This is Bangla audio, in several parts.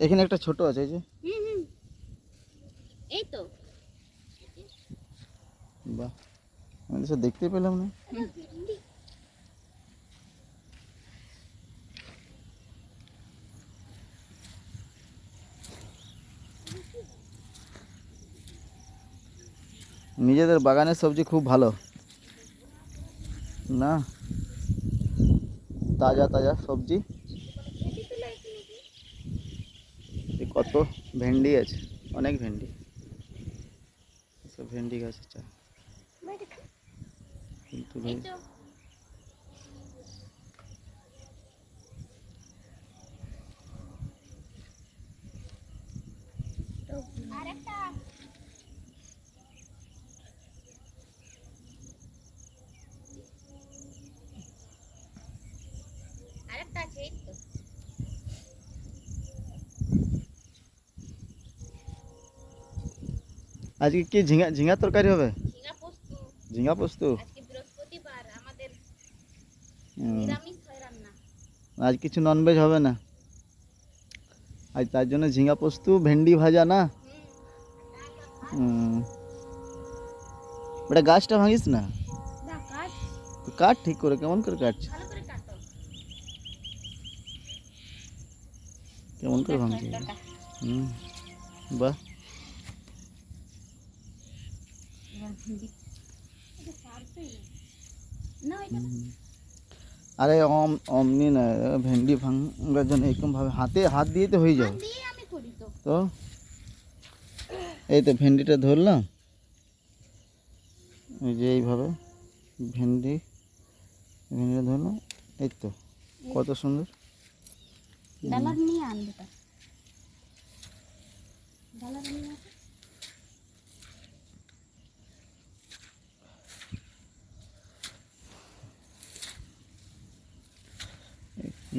এখানে একটা ছোট আছে এই যে। এই তো। বাহ, আমি তো দেখতে পেলাম না। নিজেদের বাগানের সবজি খুব ভালো না, তাজা তাজা সবজি। কত ভেন্ডি আছে, অনেক ভেন্ডি, সব ভেন্ডি গাছ আছে কিন্তু আরেকটা আছে এই তো। আজকে কি ঝিঙা ঝিঙা তরকারি হবে? ঝিঙা পোস্ত। ঝিঙা পোস্ত। আজকে বৃহস্পতিবার, আমাদের নিরামিষ হয় রান্না। আজ কিছু ননভেজ হবে না আজ, তার জন্য ঝিঙা পোস্ত, ভেন্ডি ভাজা না। বেটা গাছটা ভাঙিস না, তো কাট ঠিক করে, কেমন করে কাটছিস, ভালো করে কাটো। কেমন করে ভাঙছিস? বাহ, আরে অমনি না, ভেন্ডি ভাঙার জন্য এরকম ভাবে হাত দিয়ে তো হয়ে যাবে। আমি করি তো। তো এই তো ভেন্ডিটা ধরলাম, এই যে এইভাবে ভেন্ডিটা ধরলাম, এই তো কত সুন্দর। ডালার নিয়ে আনবে তা। ডালার নিয়ে আসো।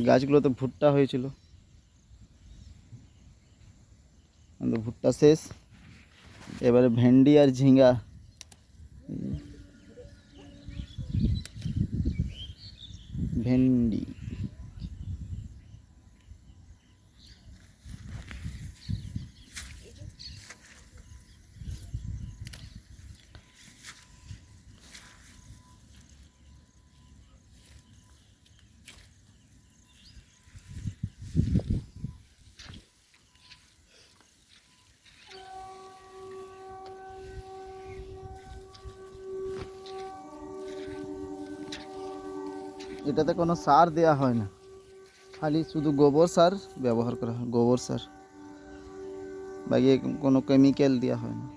গাছগুলো তো ভুট্টা হয়েছিল, ভুট্টা শেষ, এবারে ভেন্ডি আর ঝিঙ্গা। ভেন্ডি এটাতে কোনো সার দেয়া হয় না, খালি শুধু গোবর সার ব্যবহার করা হয়, গোবর সার, বাকি কোনো কেমিক্যাল দেওয়া হয় না।